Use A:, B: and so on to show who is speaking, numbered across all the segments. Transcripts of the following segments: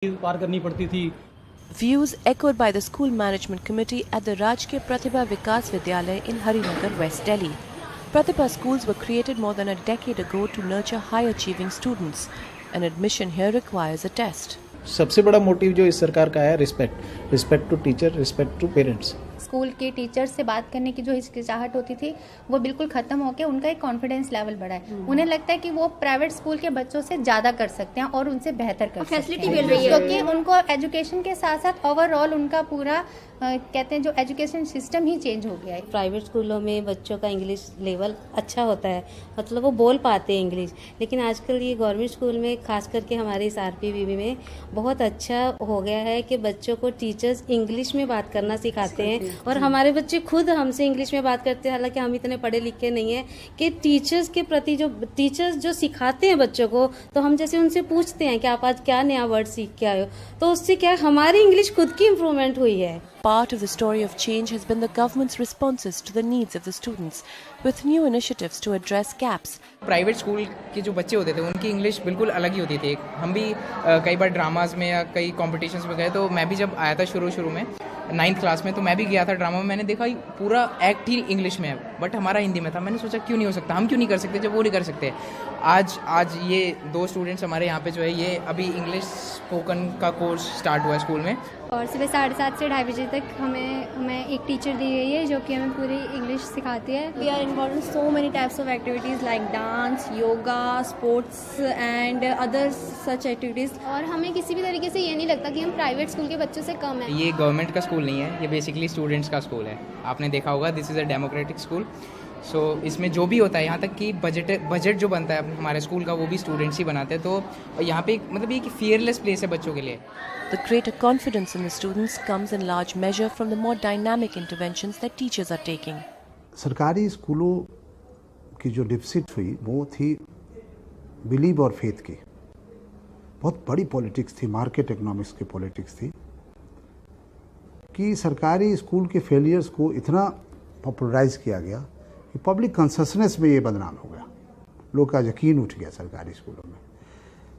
A: पार करनी पड़ती थी।
B: Views echoed by the school management committee at the Rajkiya Pratibha Vikas Vidyalaya in Harinagar, West Delhi. Pratibha schools were created more than a decade ago to nurture high-achieving students. An admission here requires a test.
C: सबसे बड़ा motive जो इस सरकार का है respect to teacher, respect to parents.
D: School के teachers से बात करने की जो हिचकिचाहट होती थी वो बिल्कुल खत्म होकर उनका एक कॉन्फिडेंस लेवल बढ़ा है। उन्हें लगता है कि वो प्राइवेट स्कूल के बच्चों से ज़्यादा कर सकते हैं और उनसे बेहतर कर सकते हैं।
E: फैसिलिटी मिल रही है
D: क्योंकि उनको एजुकेशन के साथ साथ ओवरऑल उनका पूरा कहते हैं जो एजुकेशन सिस्टम ही चेंज हो गया है।
E: प्राइवेट स्कूलों में बच्चों का इंग्लिश लेवल अच्छा होता है, मतलब वो बोल पाते हैं इंग्लिश, लेकिन आजकल ये गवर्नमेंट स्कूल में खास करके हमारे इस आरपीवीबी में बहुत अच्छा हो गया है कि बच्चों को टीचर्स इंग्लिश में बात करना सिखाते हैं और हमारे बच्चे खुद हमसे इंग्लिश में बात करते हैं। हालांकि हम इतने पढ़े लिखे नहीं हैं कि टीचर्स के प्रति जो टीचर्स जो सिखाते हैं बच्चों को, तो हम जैसे उनसे पूछते हैं कि आप आज क्या नया वर्ड सीख के आए हो, तो उससे क्या हमारी इंग्लिश खुद की इम्प्रूवमेंट हुई है।
B: Part of the story of change has been the government's responses to the needs of the students, with new initiatives to address gaps.
F: Private school के जो बच्चे होते थे उनकी इंग्लिश बिल्कुल अलग ही होती थी। हम भी कई बार ड्रामाज में या कई कॉम्पिटिशन्स में गए, तो मैं भी जब आया था शुरू में 9th क्लास में, तो मैं भी गया था ड्रामा में। मैंने देखा पूरा एक्ट ही इंग्लिश में है, बट हमारा हिंदी में था। मैंने सोचा क्यों नहीं हो सकता, हम क्यों नहीं कर सकते जब वो नहीं कर सकते। आज ये 2 स्टूडेंट्स हमारे यहाँ पे जो है ये अभी इंग्लिश स्पोकन का कोर्स स्टार्ट हुआ है स्कूल में।
G: और सुबह 7:30 से 2:30 बजे तक हमें एक टीचर दी गई है जो कि हमें पूरी इंग्लिश सिखाती है।
H: We are involve in so many types of activities like dance, yoga, sports and other such activities.
G: और हमें किसी भी तरीके से ये नहीं लगता कि हम प्राइवेट स्कूल के बच्चों से कम हैं।
F: ये गवर्नमेंट का स्कूल नहीं है, ये बेसिकली स्टूडेंट्स का स्कूल है। आपने देखा होगा, this is a democratic school. So इसमें जो भी होता है, यहाँ तक कि बजट जो बनता है हमारे स्कूल का वो भी स्टूडेंट्स ही बनाते हैं। तो यहाँ पे मतलब ये फियरलेस प्लेस है बच्चों के लिए।
B: The greater confidence in the students comes in large measure from the more dynamic interventions that teachers are taking.
I: सरकारी स्कूलों की जो डिफिसिट हुई वो थी बिलीव और फेथ की। बहुत बड़ी पॉलिटिक्स थी, मार्केट इकोनॉमिक्स की पॉलिटिक्स थी कि सरकारी स्कूल के फेलियर्स को इतना पॉपुलराइज किया गया कि पब्लिक कंसेंसस में ये बदनाम हो गया, लोग का यकीन उठ गया सरकारी स्कूलों में।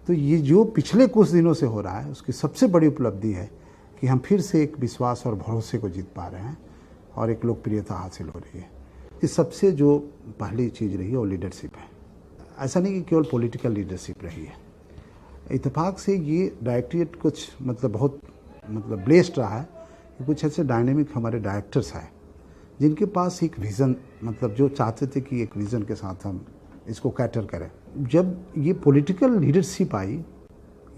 I: तो ये जो पिछले कुछ दिनों से हो रहा है उसकी सबसे बड़ी उपलब्धि है कि हम फिर से एक विश्वास और भरोसे को जीत पा रहे हैं और एक लोकप्रियता हासिल हो रही है। इस सबसे जो पहली चीज़ रही है वो लीडरशिप है। ऐसा नहीं कि केवल पॉलिटिकल लीडरशिप रही है। इत्तेफाक से ये डायरेक्टरेट कुछ बहुत ब्लेस्ड रहा है कि कुछ ऐसे डायनेमिक हमारे डायरेक्टर्स हैं जिनके पास एक विज़न, जो चाहते थे कि एक विज़न के साथ हम इसको कैटर करें। जब ये पॉलिटिकल लीडरशिप आई,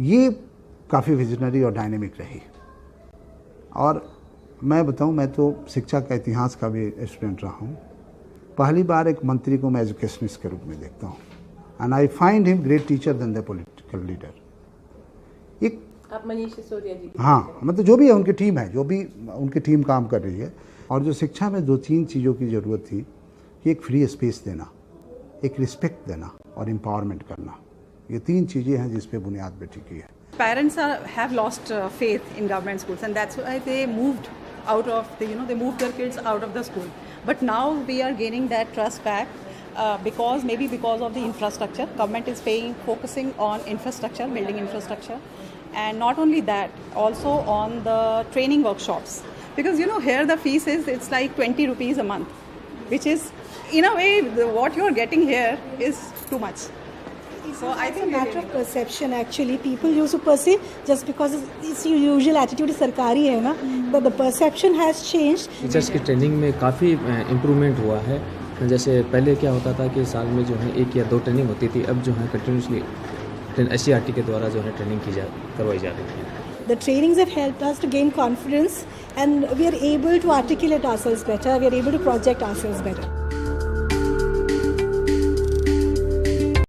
I: ये काफ़ी विजनरी और डायनेमिक रही। और मैं बताऊं, मैं तो शिक्षा का इतिहास का भी स्टूडेंट रहा हूं। पहली बार एक मंत्री को मैं एजुकेशनिस्ट के रूप में देखता हूं, and I find him great teacher then the political leader. एक
E: आप मनीष सिसोदिया जी,
I: हाँ, जो भी है उनकी टीम है, जो भी उनकी टीम काम कर रही है। और जो शिक्षा में 2-3 चीज़ों की ज़रूरत थी कि एक फ्री स्पेस देना, एक रिस्पेक्ट देना और एम्पावरमेंट करना। ये 3 चीज़ें हैं जिस पे बुनियाद पे टिकी है।
J: Parents have lost faith in government schools, and that's why they moved out of they moved their kids out of the school. But now we are gaining that trust back because of the infrastructure. Government is focusing on infrastructure, building infrastructure, and not only that, also on the training workshops. Because here the fees it's like 20 rupees a month, which is in a way what you are getting here is too much. So I think
H: it's a matter of perception actually. People used to perceive just because it's usual attitude सरकारी है ना, but the perception has changed.
K: Teachers की training में काफ़ी improvement हुआ है। जैसे पहले क्या होता था कि साल में जो है 1 या 2 ट्रेनिंग होती थी, अब जो है कंटिन्यूसली SCRT के द्वारा जो है ट्रेनिंग करवाई जा रही है।
H: The trainings have helped us to gain confidence and we are able to articulate ourselves better, we are able to project ourselves better.